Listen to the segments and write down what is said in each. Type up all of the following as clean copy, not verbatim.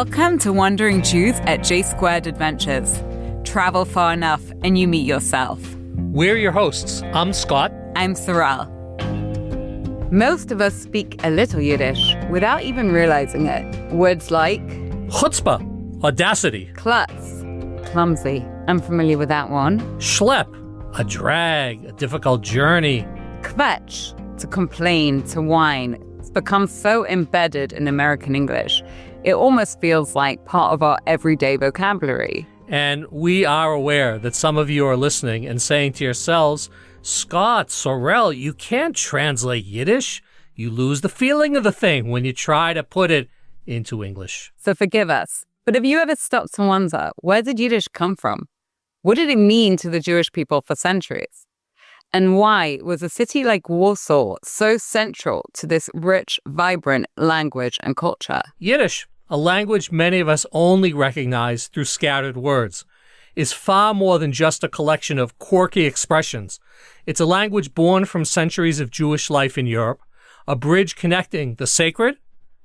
Welcome to Wandering Jews at J Squared Adventures. Travel far enough and you meet yourself. We're your hosts. I'm Scott. I'm Sorrel. Most of us speak a little Yiddish without even realizing it. Words like chutzpah, audacity. klutz, clumsy. I'm familiar with that one. Schlep, a drag, a difficult journey. Kvetch, to complain, to whine. It's become so embedded in American English. It almost feels like part of our everyday vocabulary. And we are aware that some of you are listening and saying to yourselves, Scott, Sorrel, you can't translate Yiddish. You lose the feeling of the thing when you try to put it into English. So forgive us. But have you ever stopped to wonder, where did Yiddish come from? What did it mean to the Jewish people for centuries? And why was a city like Warsaw so central to this rich, vibrant language and culture? Yiddish, a language many of us only recognize through scattered words, is far more than just a collection of quirky expressions. It's a language born from centuries of Jewish life in Europe, a bridge connecting the sacred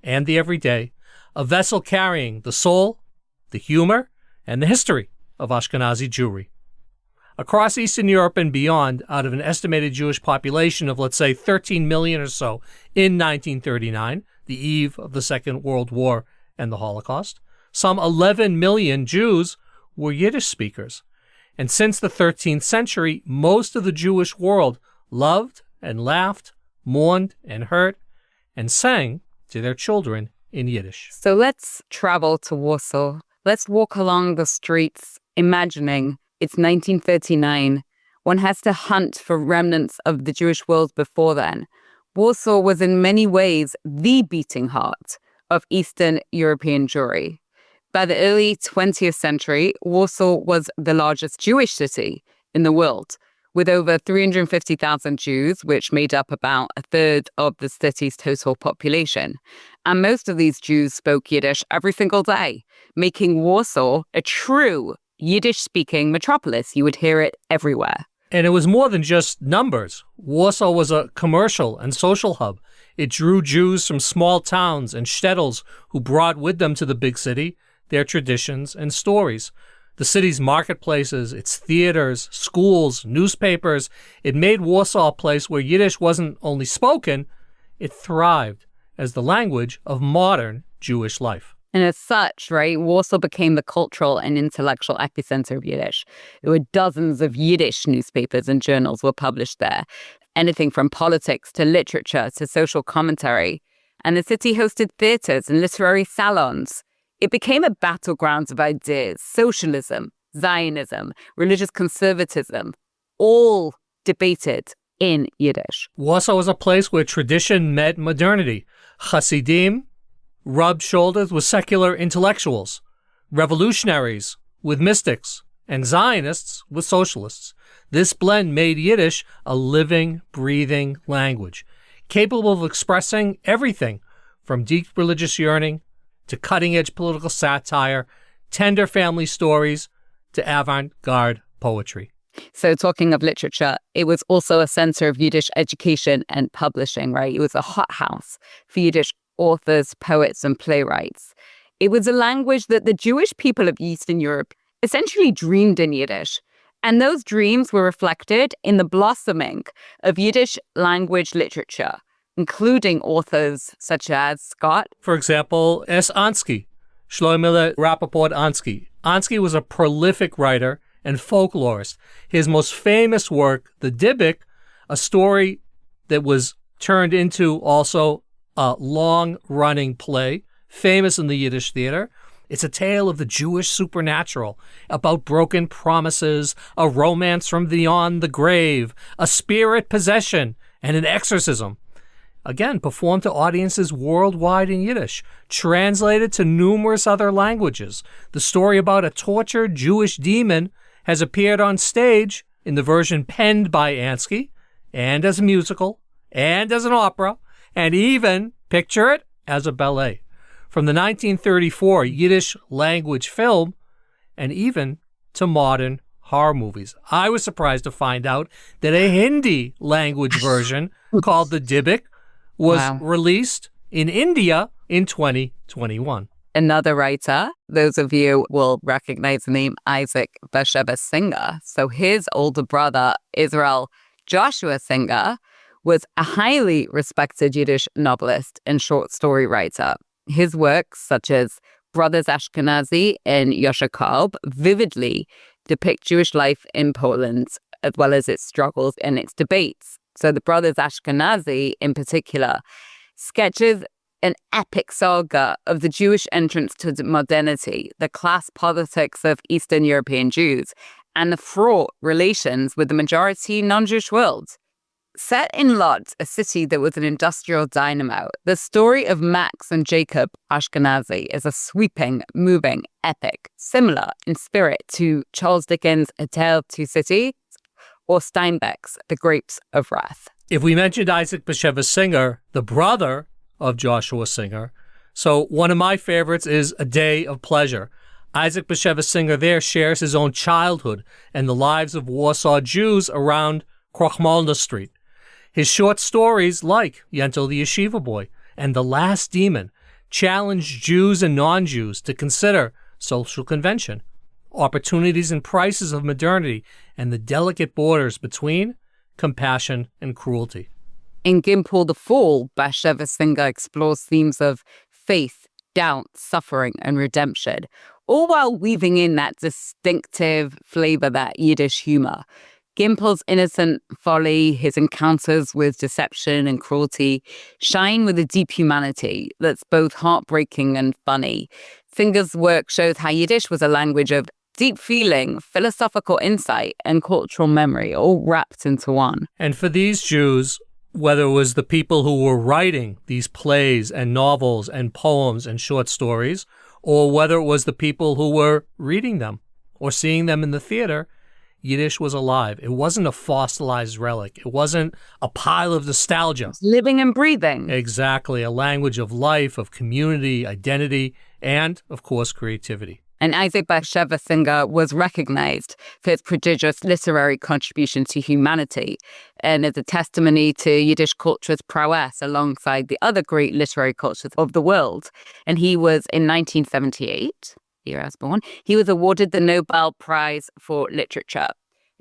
and the everyday, a vessel carrying the soul, the humor, and the history of Ashkenazi Jewry. Across Eastern Europe and beyond, out of an estimated Jewish population of, let's say, 13 million or so in 1939, the eve of the Second World War and the Holocaust, some 11 million Jews were Yiddish speakers. And since the 13th century, most of the Jewish world loved and laughed, mourned and hurt, and sang to their children in Yiddish. So let's travel to Warsaw. Let's walk along the streets, imagining it's 1939. One has to hunt for remnants of the Jewish world before then. Warsaw was in many ways the beating heart of Eastern European Jewry. By the early 20th century, Warsaw was the largest Jewish city in the world, with over 350,000 Jews, which made up about a third of the city's total population. And most of these Jews spoke Yiddish every single day, making Warsaw a true Yiddish-speaking metropolis. You would hear it everywhere. And it was more than just numbers. Warsaw was a commercial and social hub. It drew Jews from small towns and shtetls who brought with them to the big city their traditions and stories. The city's marketplaces, its theaters, schools, newspapers, it made Warsaw a place where Yiddish wasn't only spoken, it thrived as the language of modern Jewish life. And as such, right, Warsaw became the cultural and intellectual epicenter of Yiddish. There were dozens of Yiddish newspapers and journals were published there, anything from politics to literature to social commentary. And the city hosted theaters and literary salons. It became a battleground of ideas, socialism, Zionism, religious conservatism, all debated in Yiddish. Warsaw was a place where tradition met modernity. Hasidim rubbed shoulders with secular intellectuals, revolutionaries with mystics, and Zionists with socialists. This blend made Yiddish a living, breathing language, capable of expressing everything from deep religious yearning to cutting-edge political satire, tender family stories to avant-garde poetry. So talking of literature, it was also a center of Yiddish education and publishing, right? It was a hothouse for Yiddish authors, poets, and playwrights. It was a language that the Jewish people of Eastern Europe essentially dreamed in Yiddish. And those dreams were reflected in the blossoming of Yiddish language literature, including authors such as Scott. For example, S. Ansky, Shloimeh Rappaport Ansky. Ansky was a prolific writer and folklorist. His most famous work, The Dybbuk, a story that was turned into also a long-running play, famous in the Yiddish theater. It's a tale of the Jewish supernatural, about broken promises, a romance from beyond the grave, a spirit possession, and an exorcism. Again, performed to audiences worldwide in Yiddish, translated to numerous other languages. The story about a tortured Jewish demon has appeared on stage in the version penned by Ansky, and as a musical, and as an opera, and even, picture it, as a ballet. From the 1934 Yiddish language film, and even to modern horror movies. I was surprised to find out that a Hindi language version called The Dybbuk was released in India in 2021. another writer. Those of you will recognize the name Isaac Bashevis Singer. So his older brother, Israel Joshua Singer, was a highly respected Yiddish novelist and short story writer. His works, such as Brothers Ashkenazi and Yosher Kalb, vividly depict Jewish life in Poland, as well as its struggles and its debates. So the Brothers Ashkenazi, in particular, sketches an epic saga of the Jewish entrance to modernity, the class politics of Eastern European Jews, and the fraught relations with the majority non-Jewish world. Set in Lodz, a city that was an industrial dynamo, the story of Max and Jacob Ashkenazi is a sweeping, moving epic, similar in spirit to Charles Dickens' A Tale of Two Cities or Steinbeck's The Grapes of Wrath. If we mentioned Isaac Bashevis Singer, the brother of Joshua Singer, so one of my favorites is A Day of Pleasure. Isaac Bashevis Singer there shares his own childhood and the lives of Warsaw Jews around Krochmalna Street. His short stories, like Yentl the Yeshiva Boy and The Last Demon, challenge Jews and non-Jews to consider social convention, opportunities and prices of modernity, and the delicate borders between compassion and cruelty. In Gimple the Fall, Bashevis Singer explores themes of faith, doubt, suffering, and redemption, all while weaving in that distinctive flavor, that Yiddish humor. Gimple's innocent folly, his encounters with deception and cruelty, shine with a deep humanity that's both heartbreaking and funny. Singer's work shows how Yiddish was a language of deep feeling, philosophical insight, and cultural memory, all wrapped into one. And for these Jews, whether it was the people who were writing these plays and novels and poems and short stories, or whether it was the people who were reading them or seeing them in the theater, Yiddish was alive. It wasn't a fossilized relic. It wasn't a pile of nostalgia. It's living and breathing. Exactly. A language of life, of community, identity, and, of course, creativity. And Isaac Bashevis Singer was recognized for his prodigious literary contribution to humanity and as a testimony to Yiddish culture's prowess alongside the other great literary cultures of the world. And he was, in 1978, the year I was born, he was awarded the Nobel Prize for Literature.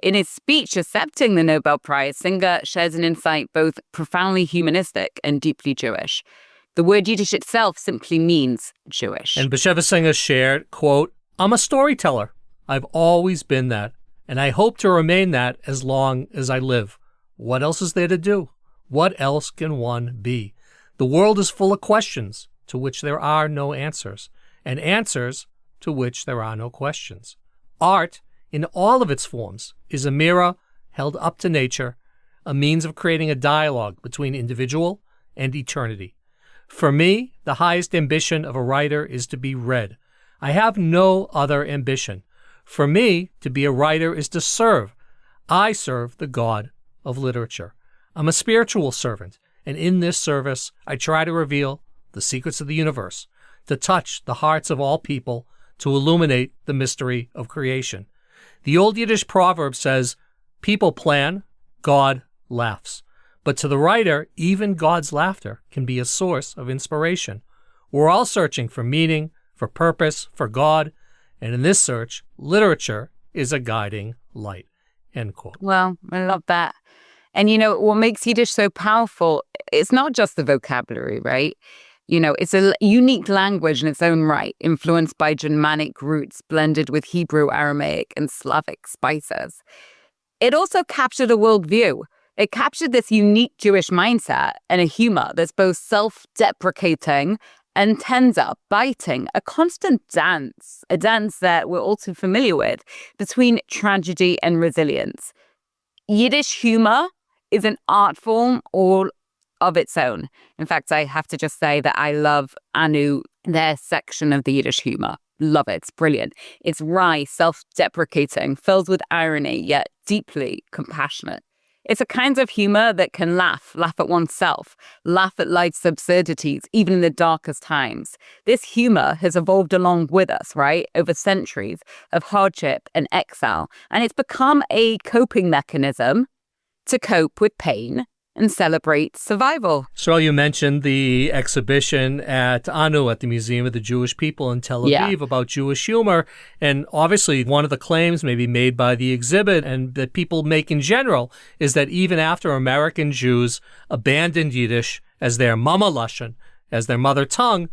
In his speech accepting the Nobel Prize, Singer shares an insight both profoundly humanistic and deeply Jewish. The word Yiddish itself simply means Jewish. And Bashevis Singer shared, quote, "I'm a storyteller. I've always been that, and I hope to remain that as long as I live. What else is there to do? What else can one be? The world is full of questions to which there are no answers, and answers to which there are no questions. Art, in all of its forms, is a mirror held up to nature, a means of creating a dialogue between individual and eternity. For me, the highest ambition of a writer is to be read. I have no other ambition. For me, to be a writer is to serve. I serve the God of literature. I'm a spiritual servant, and in this service, I try to reveal the secrets of the universe, to touch the hearts of all people, to illuminate the mystery of creation. The old Yiddish proverb says, people plan, God laughs. But to the writer, even God's laughter can be a source of inspiration. We're all searching for meaning, for purpose, for God, and in this search, literature is a guiding light." End quote. Well, I love that. And you know, what makes Yiddish so powerful, it's not just the vocabulary, right? You know, it's a unique language in its own right, influenced by Germanic roots blended with Hebrew, Aramaic, and Slavic spices. It also captured a worldview. It captured this unique Jewish mindset and a humor that's both self-deprecating and tender, biting, a constant dance, a dance that we're all too familiar with, between tragedy and resilience. Yiddish humor is an art form all of its own. In fact, I have to just say that I love Anu, their section of the Yiddish humor. Love it. It's brilliant. It's wry, self-deprecating, filled with irony, yet deeply compassionate. It's a kind of humor that can laugh at oneself, laugh at life's absurdities, even in the darkest times. This humor has evolved along with us, right, over centuries of hardship and exile, and it's become a coping mechanism to cope with pain and celebrate survival. So you mentioned the exhibition at Anu at the Museum of the Jewish People in Tel Aviv Yeah. about Jewish humor. And obviously one of the claims maybe made by the exhibit and that people make in general is that even after American Jews abandoned Yiddish as their Mama Lashon, as their mother tongue,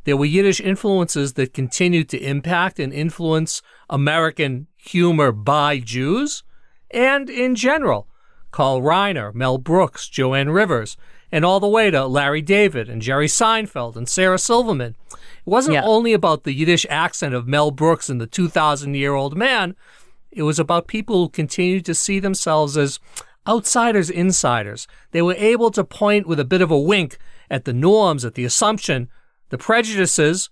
there were Yiddish influences that continued to impact and influence American humor by Jews and in general. Carl Reiner, Mel Brooks, Joanne Rivers, and all the way to Larry David and Jerry Seinfeld and Sarah Silverman. It wasn't only about the Yiddish accent of Mel Brooks and the 2,000-year-old man. It was about people who continued to see themselves as outsiders, insiders. They were able to point with a bit of a wink at the norms, at the assumption, the prejudices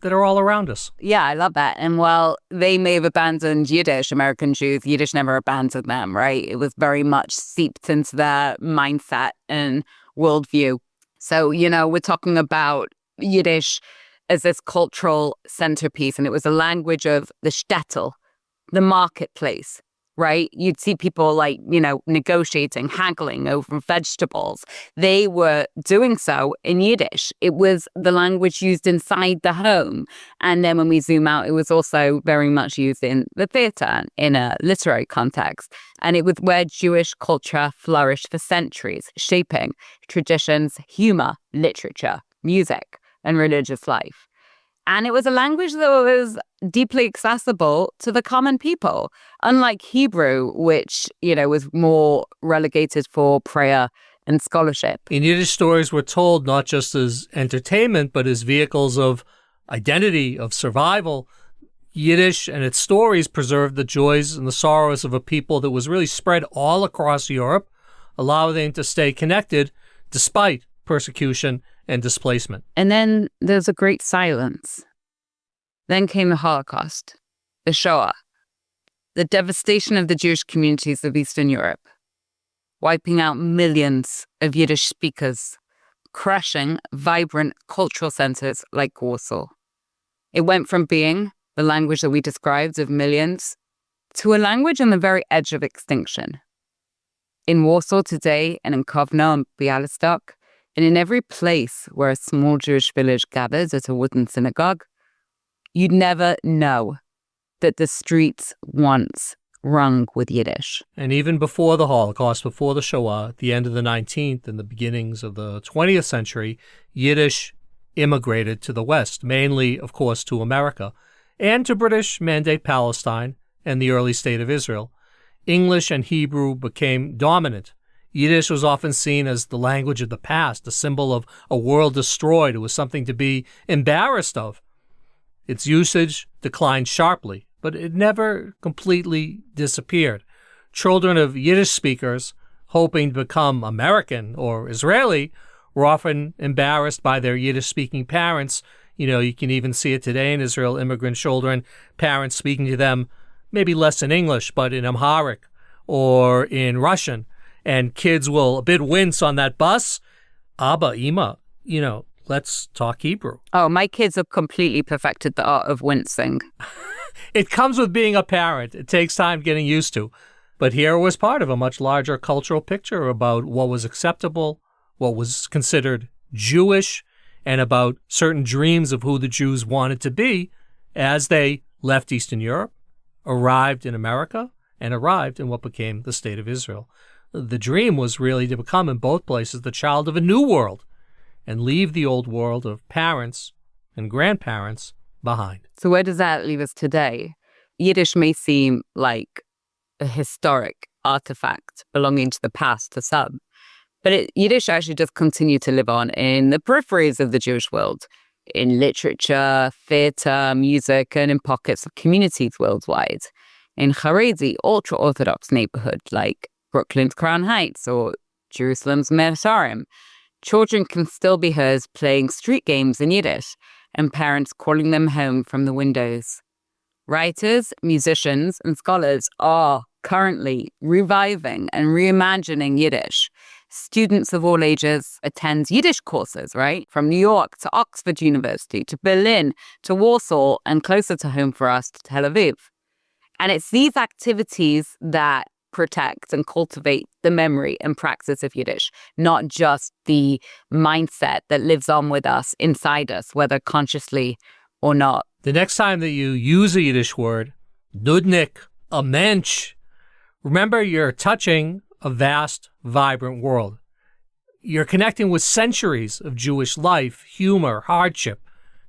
that are all around us. Yeah, I love that. And while they may have abandoned Yiddish, American Jews, Yiddish never abandoned them, right? It was very much seeped into their mindset and worldview. So, we're talking about Yiddish as this cultural centerpiece, and it was a language of the shtetl, the marketplace, right? You'd see people negotiating, haggling over vegetables. They were doing so in Yiddish. It was the language used inside the home. And then when we zoom out, it was also very much used in the theater in a literary context. And it was where Jewish culture flourished for centuries, shaping traditions, humor, literature, music, and religious life. And it was a language that was deeply accessible to the common people, unlike Hebrew, which, was more relegated for prayer and scholarship. And Yiddish stories were told not just as entertainment, but as vehicles of identity, of survival. Yiddish and its stories preserved the joys and the sorrows of a people that was really spread all across Europe, allowing them to stay connected despite persecution and displacement. And then there's a great silence. Then came the Holocaust, the Shoah, the devastation of the Jewish communities of Eastern Europe, wiping out millions of Yiddish speakers, crushing vibrant cultural centers like Warsaw. It went from being the language that we described of millions to a language on the very edge of extinction. In Warsaw today, and in Kovno and Białystok, and in every place where a small Jewish village gathers at a wooden synagogue, you'd never know that the streets once rung with Yiddish. And even before the Holocaust, before the Shoah, at the end of the 19th and the beginnings of the 20th century, Yiddish immigrated to the West, mainly, of course, to America, and to British Mandate Palestine and the early state of Israel. English and Hebrew became dominant. Yiddish was often seen as the language of the past, a symbol of a world destroyed. It was something to be embarrassed of. Its usage declined sharply, but it never completely disappeared. Children of Yiddish speakers, hoping to become American or Israeli, were often embarrassed by their Yiddish-speaking parents. You can even see it today in Israel, immigrant children, parents speaking to them, maybe less in English, but in Amharic or in Russian. And kids will a bit wince on that bus. Abba, Ima, let's talk Hebrew. Oh, my kids have completely perfected the art of wincing. It comes with being a parent. It takes time getting used to. But here was part of a much larger cultural picture about what was acceptable, what was considered Jewish, and about certain dreams of who the Jews wanted to be as they left Eastern Europe, arrived in America, and arrived in what became the State of Israel. The dream was really to become, in both places, the child of a new world and leave the old world of parents and grandparents behind. So where does that leave us today? Yiddish may seem like a historic artifact belonging to the past to some, but Yiddish actually does continue to live on in the peripheries of the Jewish world, in literature, theater, music, and in pockets of communities worldwide. In Haredi, ultra-Orthodox neighborhoods like Brooklyn's Crown Heights or Jerusalem's Meir Sharim, children can still be heard playing street games in Yiddish and parents calling them home from the windows. Writers, musicians, and scholars are currently reviving and reimagining Yiddish. Students of all ages attend Yiddish courses, right? From New York to Oxford University to Berlin to Warsaw, and closer to home for us, to Tel Aviv. And it's these activities that protect and cultivate the memory and practice of Yiddish, not just the mindset that lives on with us, inside us, whether consciously or not. The next time that you use a Yiddish word, nudnik, a mensch, remember you're touching a vast, vibrant world. You're connecting with centuries of Jewish life, humor, hardship,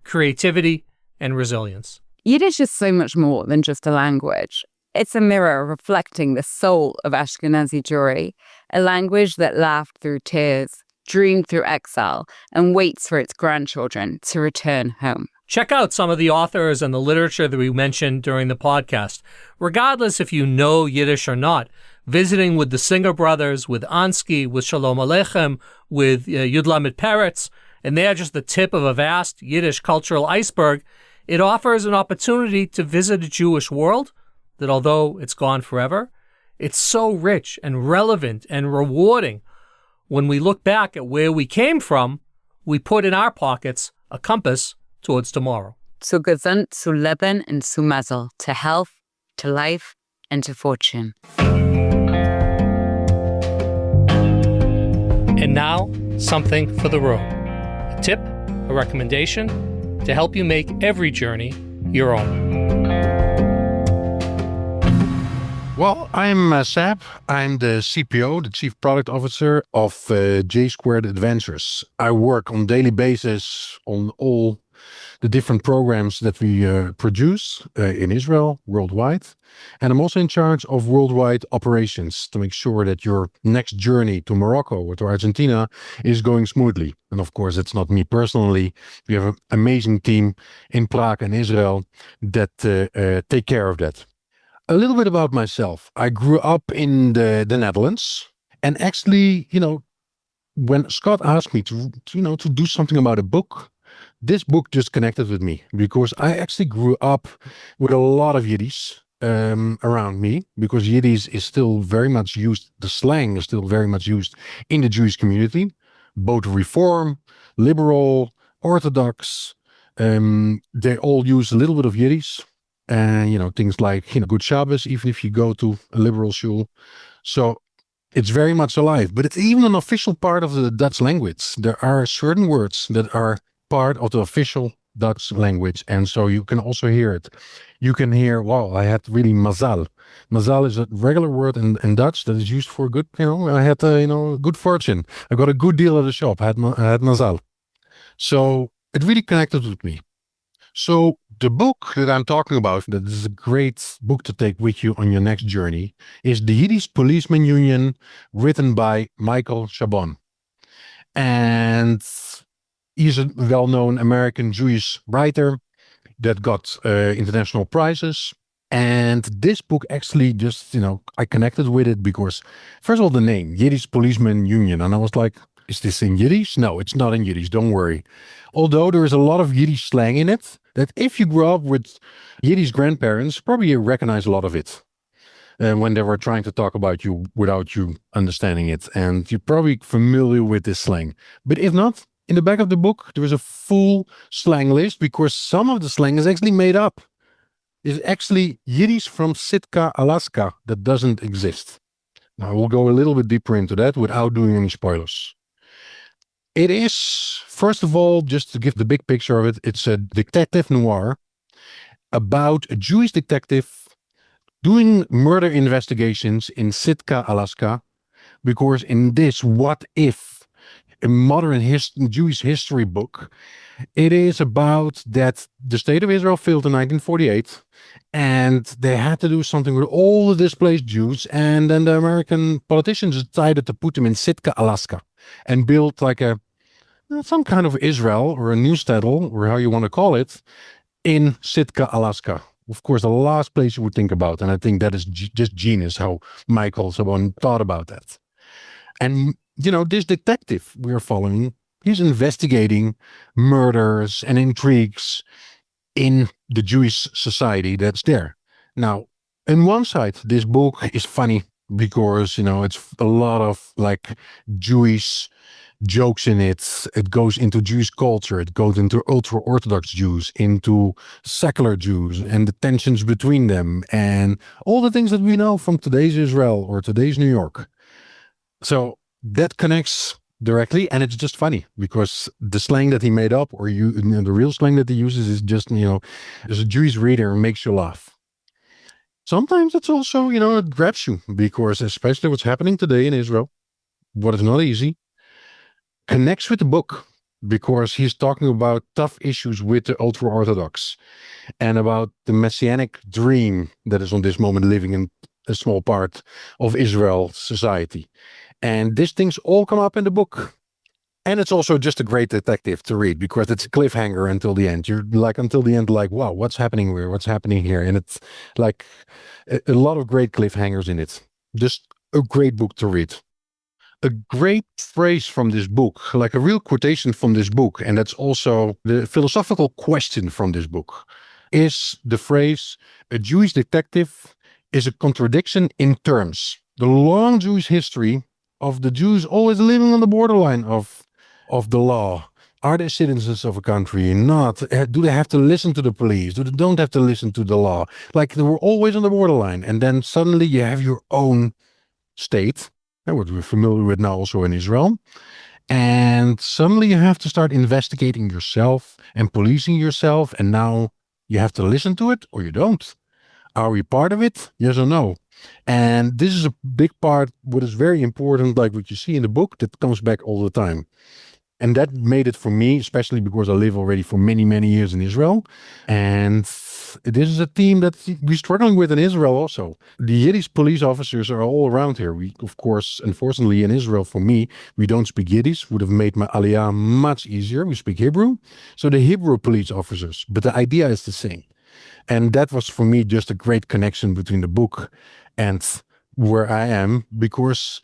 creativity, and resilience. Yiddish is so much more than just a language. It's a mirror reflecting the soul of Ashkenazi Jewry, a language that laughed through tears, dreamed through exile, and waits for its grandchildren to return home. Check out some of the authors and the literature that we mentioned during the podcast. Regardless if you know Yiddish or not, visiting with the Singer brothers, with Ansky, with Shalom Aleichem, with Yud Lamed Peretz, and they're just the tip of a vast Yiddish cultural iceberg. It offers an opportunity to visit a Jewish world that, although it's gone forever, it's so rich and relevant and rewarding. When we look back at where we came from, we put in our pockets a compass towards tomorrow. Zu gesund, zu leben, and zu mazel, to health, to life, and to fortune. And now, something for the road. A tip, a recommendation to help you make every journey your own. Well, I'm Sab. I'm the CPO, the Chief Product Officer of J Squared Adventures. I work on a daily basis on all the different programs that we produce in Israel, worldwide. And I'm also in charge of worldwide operations to make sure that your next journey to Morocco or to Argentina is going smoothly. And of course, it's not me personally. We have an amazing team in Prague and Israel that take care of that. A little bit about myself. I grew up in the Netherlands. And actually, when Scott asked me to do something about a book, this book just connected with me because I actually grew up with a lot of Yiddish around me, because Yiddish is still very much used, the slang is still very much used in the Jewish community, both Reform, Liberal, Orthodox. They all use a little bit of Yiddish. And, things like, Good Shabbos, even if you go to a liberal shul. So it's very much alive, but it's even an official part of the Dutch language. There are certain words that are part of the official Dutch language. And so you can also hear it. You can hear, wow, I had really mazal. Mazal is a regular word in Dutch that is used for good, I had, good fortune. I got a good deal at the shop. I had mazal. So it really connected with me. So the book that I'm talking about, that is a great book to take with you on your next journey, is The Yiddish Policeman Union, written by Michael Chabon. And he's a well-known American Jewish writer that got international prizes. And this book actually just, I connected with it because, first of all, the name, Yiddish Policeman Union. And I was like, is this in Yiddish? No, it's not in Yiddish, don't worry. Although there is a lot of Yiddish slang in it, that if you grew up with Yiddish grandparents, probably you recognize a lot of it when they were trying to talk about you without you understanding it. And you're probably familiar with this slang. But if not, in the back of the book, there is a full slang list, because some of the slang is actually made up. It's actually Yiddish from Sitka, Alaska, that doesn't exist. Now, we'll go a little bit deeper into that without doing any spoilers. It is, first of all, just to give the big picture of it, it's a detective noir about a Jewish detective doing murder investigations in Sitka, Alaska, because in this What If, a modern Jewish history book, it is about that the state of Israel failed in 1948, and they had to do something with all the displaced Jews, and then the American politicians decided to put them in Sitka, Alaska, and build like some kind of Israel or a new shtetl, or how you want to call it, in Sitka, Alaska. Of course, the last place you would think about, and I think that is just genius how Michael Chabon thought about that. And this detective we are following, he's investigating murders and intrigues in the Jewish society that's there. Now, on one side, this book is funny because, it's a lot of like Jewish jokes in it. It goes into Jewish culture. It goes into ultra-Orthodox Jews, into secular Jews, and the tensions between them, and all the things that we know from today's Israel or today's New York. So that connects directly, and it's just funny because the slang that he made up, or the real slang that he uses, is just, as a Jewish reader, makes you laugh. Sometimes it's also, it grabs you, because especially what's happening today in Israel, what is not easy, connects with the book, because he's talking about tough issues with the ultra-Orthodox and about the messianic dream that is on this moment living in a small part of Israel society. And these things all come up in the book. And it's also just a great detective to read, because it's a cliffhanger until the end. You're until the end, wow, what's happening here? What's happening here? And it's like a lot of great cliffhangers in it. Just a great book to read. A great phrase from this book, like a real quotation from this book, and that's also the philosophical question from this book, is the phrase, "A Jewish detective is a contradiction in terms." The long Jewish history of the Jews always living on the borderline of the law. Are they citizens of a country? Not. Do they have to listen to the police? Do they don't have to listen to the law? Like, they were always on the borderline. And then suddenly you have your own state, what we're familiar with now also in Israel. And suddenly you have to start investigating yourself and policing yourself. And now you have to listen to it, or you don't. Are we part of it? Yes or no? And this is a big part, what is very important, like what you see in the book, that comes back all the time. And that made it for me, especially because I live already for many, many years in Israel. And this is a theme that we're struggling with in Israel also. The Yiddish police officers are all around here. We, of course, unfortunately in Israel, for me, we don't speak Yiddish. Would have made my aliyah much easier. We speak Hebrew. So the Hebrew police officers. But the idea is the same. And that was for me just a great connection between the book and where I am, because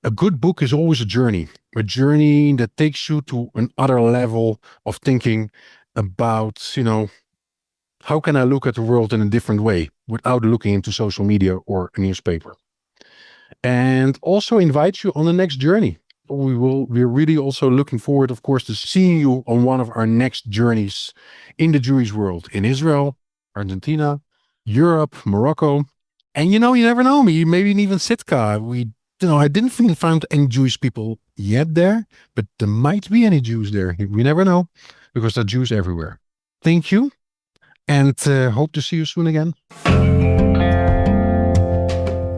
a good book is always a journey that takes you to another level of thinking about, how can I look at the world in a different way without looking into social media or a newspaper, and also invites you on the next journey. We're really also looking forward, of course, to seeing you on one of our next journeys in the Jewish world, in Israel, Argentina, Europe, Morocco. And you never know, maybe even Sitka. I didn't find any Jewish people yet there, but there might be any Jews there. We never know, because there are Jews everywhere. Thank you, and hope to see you soon again.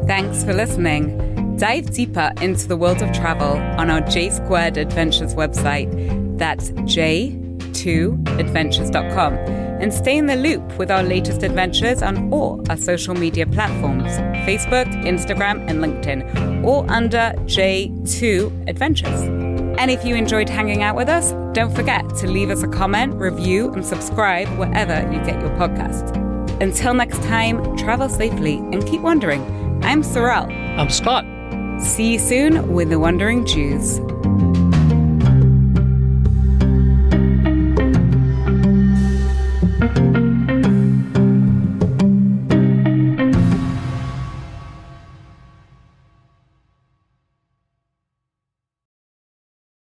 Thanks for listening. Dive deeper into the world of travel on our J Squared Adventures website. That's j2adventures.com. And stay in the loop with our latest adventures on all our social media platforms, Facebook, Instagram, and LinkedIn, all under J2 Adventures. And if you enjoyed hanging out with us, don't forget to leave us a comment, review, and subscribe wherever you get your podcast. Until next time, travel safely and keep wondering. I'm Sorel. I'm Scott. See you soon with the Wandering Jews.